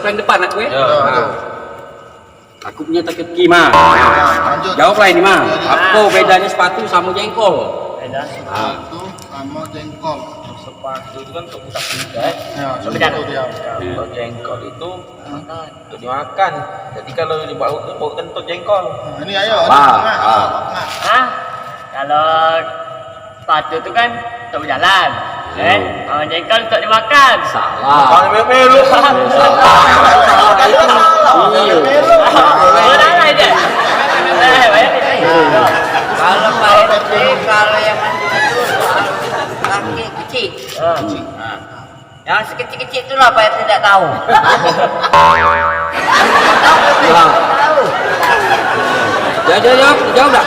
Paling depan aku ya. Aku punya teka-teki mah. Jawablah ini mah. Apa bedanya sepatu sama jengkol? Beda sepatu sama jengkol. Sepatu itu kan untuk utak-utak. Kalau jengkol itu untuk dimakan. Jadi kalau dibawa itu bau kentut jengkol. Ini ayo. Kalau sepatu itu kan untuk berjalan. Kalau jengkol untuk dimakan. Salah. Kalau melu. Kalau Pak RT, kalau yang mandi itu kaki kecil. Yang sekecil-kecil itulah Pak RT tidak tahu. Jawab dah.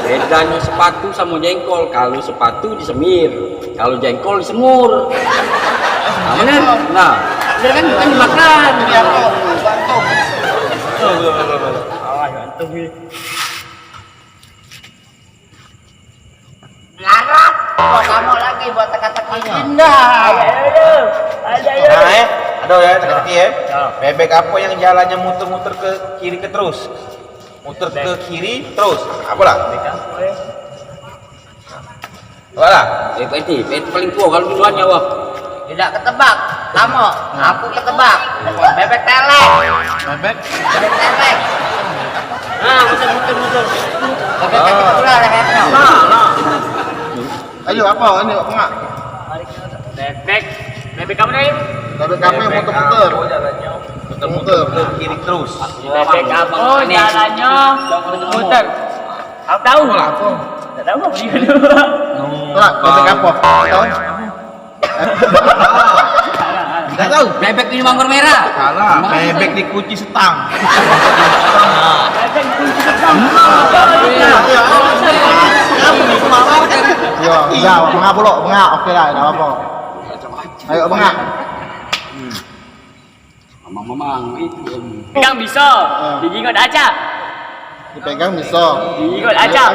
Bedanya sepatu sama jengkol. Kalau sepatu disemir, kalau jengkol disemur. Nah, bener? Nah, bener kan bukan dimakan. Larat. Oh, kamu lagi buat teka-tekinya. Ada ya teka-teki ya. Bebek apa yang jalannya muter-muter ke kiri ke terus? Muter ke kiri terus. Apalah? Apalah? PT paling tua kalau duluan nyawa. Tidak ketebak. Kamu, aku ketebak. Bebek telek. Bebek. Bebek telek. Nah, muter. Bebek telek itu lah lehernya. Ayo apa ini enggak? Bebek kamu nih? Bebek kamu yang muter-muter. Jalannya muter-muter ke kiri terus. Bebek kamu jalannya muter. Aku tahu lah. Tidak tahu apa dia dulu. Lah, bebek apa? Tahu? Enggak tahu. Bebek ini mangkor merah. Salah, bebek dikunci setang. Bebek kunci sedang. Yo, enggak, bengak pula, bengak. Oke lah, enggak apa-apa. Ayo bengak. Mamang itu. Pegang bisa. Digigit aja. Dipegang bisa. Digigit aja.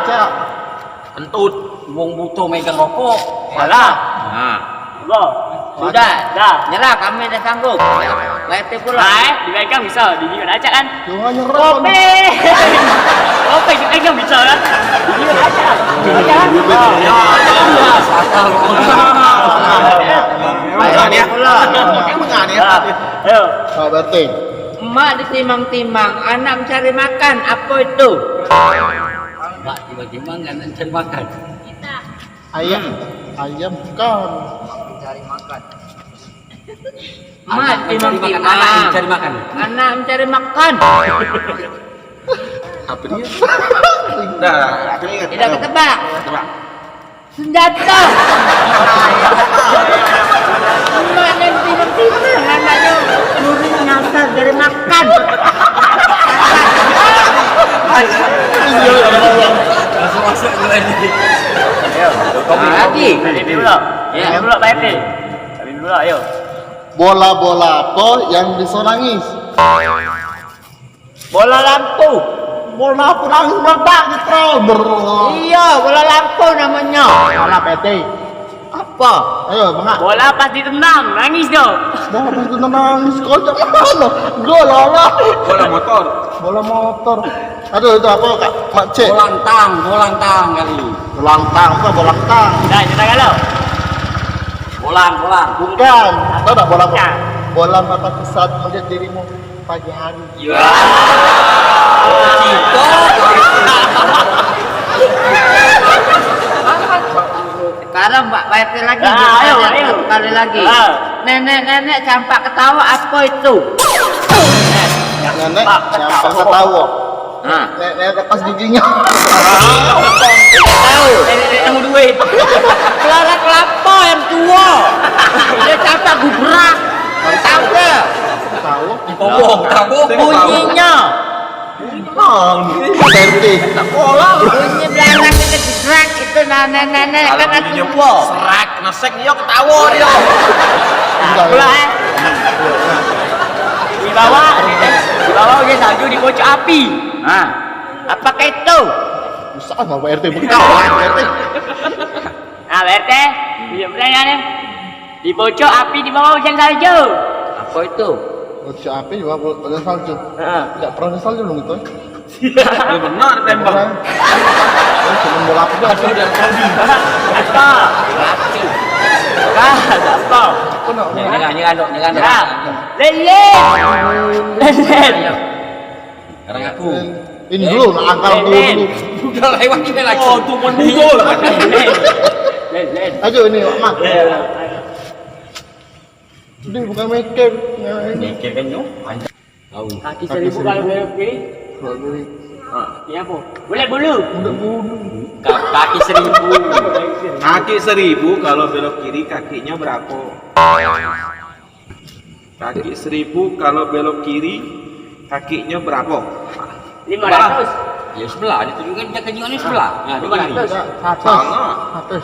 Kentut. Wong butuh megang rokok. Salah. Nah. Sudah. Dah. Nyerah, kami dah sanggup. Lete pula. Dipegang bisa. Digigit aja kan? Jangan nyerah. Kopi dipegang bisa kan? Digigit aja. Ayo pula. Ayo. Oh, berarti. Emak ditimang-timang, anak mencari makan. Apa itu? Mbak tiba-tiba nggak cari makan. Ayam. Ayam bukan. Mencari makan. Anak Emak mencari makan. timang-timang, Anak mencari makan. anak mencari makan. Apa dia? Dah, aku ingat. Tidak ketebak. Senjata. Emak yang timang-timang, anaknya nyuri nyasar dari makan. Langsung masuk dulu ini. Lagi. Tadi dulu. Ya. Dulu Pak RT. Tadi dulu ayo. Bola-bola apa yang bisa nangis? Bola lampu. Bola apa nangis meledak gitu. Iya, bola lampu namanya. Salah PT. Apa? Ayo bengak. Bola pas ditendang, nangis dong. Dah habis itu nangis kocak mana? Gol lah. Bola motor. Bola motor. Aduh itu apa Kak? Mak Cek. Bolang tang kali. Bolang tang, bukan bolang tang. Dah, cerita kalau. Bolang. Bukan. Tahu tak bola apa? Bola mata pesat melihat dirimu pagi hari. Cito. Sekarang Mbak RT lagi. Ayo. Sekali lagi. Nenek-nenek campak ketawa apa itu? Nenek siapa ketawa? Nah, Nenek lepas giginya. tahu. Nenek yang duit. Kelara kelapa yang tua. Dia campak gubrak. Tahu ke? Tahu? Tahu. Bunyinya. Serti. Bunyi belalang itu gerak itu nenek-nenek kan aku tua. Serak, nesek dia ketawa dia. Pula di bawah dia salju di kocok api. Apakah itu? Bisa nggak Pak RT begitu? Pak RT. Nah, Pak RT, punya pertanyaan nih. Di pojok api di bawah hujan salju. Apa itu? Bocah api juga ada salju. Tidak pernah ada salju dong itu. Ya benar tembak. Cuma bola api aja. Apa? Api. Apa? Jangan. Lele. Sekarang aku. Ini dulu, angkal dulu. Udah lewat juga lagi. Oh, tuh mendugol. Ayo ini, Mak. Ini bukan mikir. Mikir kan nyok. Tahu. Kaki 1000 kalau belok kiri. Ini apa? Boleh bulu. Kaki 1000. Kaki 1000 kalau belok kiri kakinya berapa? Kaki 1000 kalau belok kiri kakinya berapa? 500. Ya sebelah, ditunjukkan dia kenyonnya sebelah. Nah, 500. 100.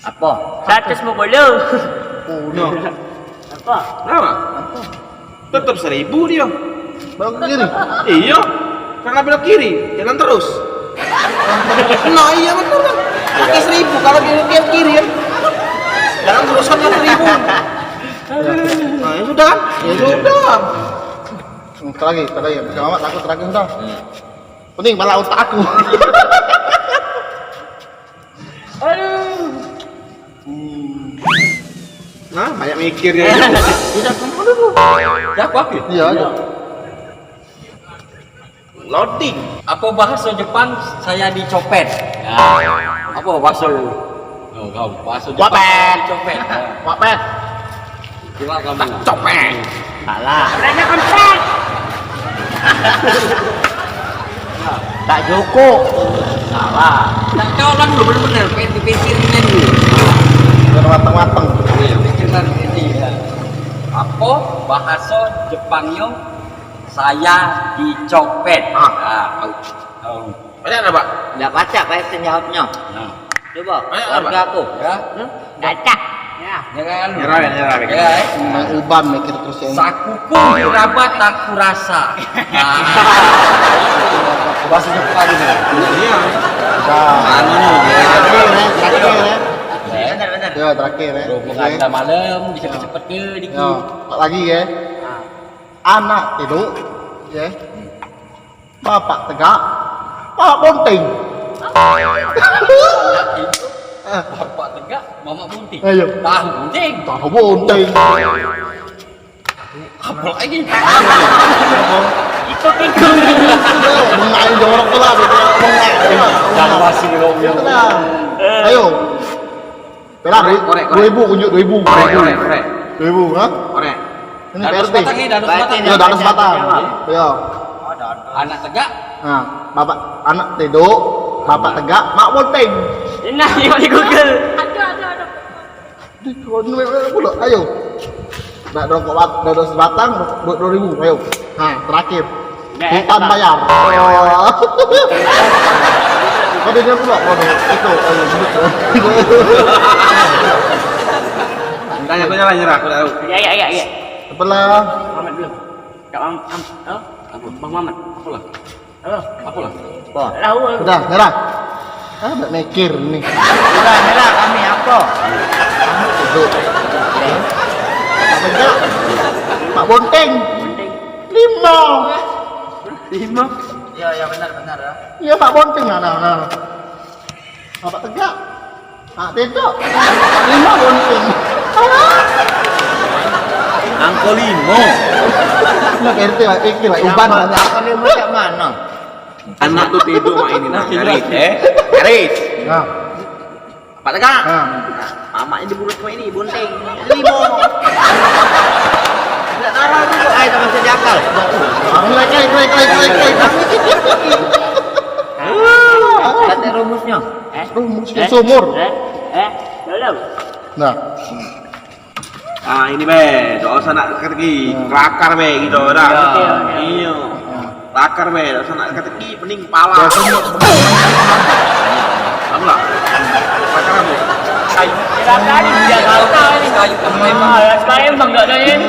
Apa? 100 mau bulu. No. Apa? Kenapa? Tetap 1000 dia. Belok ke kiri. Iya. Karena belok kiri, jalan terus. Nah iya betul kan. Kaki 1000 kalau belok kiri ya. Jalan terus kan 1000. Nah ya sudah kan? Ya sudah. Lagi. Bisa amat takut terakhir sudah. Pening malah otak aku. Nah banyak mikir ya. Tidak kumpul dulu. Ya apa? Iya aja. Loading. Apa bahasa Jepang saya dicopet? Nah, apa bahasa itu? Oh, kau bahasa Jepang Copet. dicopet. Wapet. Coba kamu. Copeng. Salah. Berani kontak. Tak Joko. Salah. Tak kau lah dulu benar-benar pikirin dulu. Matang-matang. Iya, pikiran ini. Apa bahasa Jepangnya saya dicopet? Tahu. Banyak apa? Nggak baca Pak RT jawabnya. Nah, Coba, Banyak warga aku. ya. Gacak. Ya. Jangan lu. Nyerah. Ya, Main uban mikir terus yang. sakuku kerabat aku rasa. Nah, bahasa Jepang ini. Iya. Anu nih. Terakhir ya. Benar. Ya terakhir ya. Berhubung ada malam, cepet-cepet ke dikit. Ya, lagi ya. Anak tidur, ya. Bapak tegak, bapak bunting. Bapak tegak, mama bunting. Ayo. Tahu bunting. Tahu bunting. Apa lagi? Ikut. Mengain jorok tu lah. Jangan masih belum yang. Ayo. Berapa? Korek. 2000 unjuk 2000. Korek. 2000, ha? Korek. Ini Danus PRT. batang ni, danus batang. Ya, danus batang. Ya. Anak tegak, Nah, bapak anak tidur, bapak tegak, mak bunting. Nah, tengok di Google. Pula, ayo. Nak rokok dos batang, 2000, ayo. Nah, terakhir. Sultan bayar. Kau dengar pula, itu, ayo, Tanya aku nyerah, aku tahu. Ya. Sebelah. Muhammad belum. Kak Muhammad. Bang Muhammad. apalah? Halo. Apalah? Apa? Tahu aku. Sudah, nyerah. Ah, tak mikir nih. Merah kami apa? Duduk. Mak tegak, mak bunting. Penting. 5. Ya benar ya. Iya, mak bunting. Nah. Bapak tegak. Mak tidur. 5 bunting. Angko 5. Nak RT lah, pikir lah, uban lah. Apa dia macam mana? Anak tuh tidur mak ini nah. Garis. Nah, Pak Tegak. nah. Mamanya dibunuh sama ini, bunting. 5. Tidak tahu dulu. Ayo tak masih diakal. Klik. Kata rumusnya. Muskin sumur. Belum. Nah, Ah ini be, doa usah nak kaki kelakar be gitu dah. Iya. Kelakar be, doa usah nak kaki pening pala. Kamu lah. Kelakar be. Kayu. Dia tadi dia kata ini. Kayu kamu Sekarang bang tak ada ni.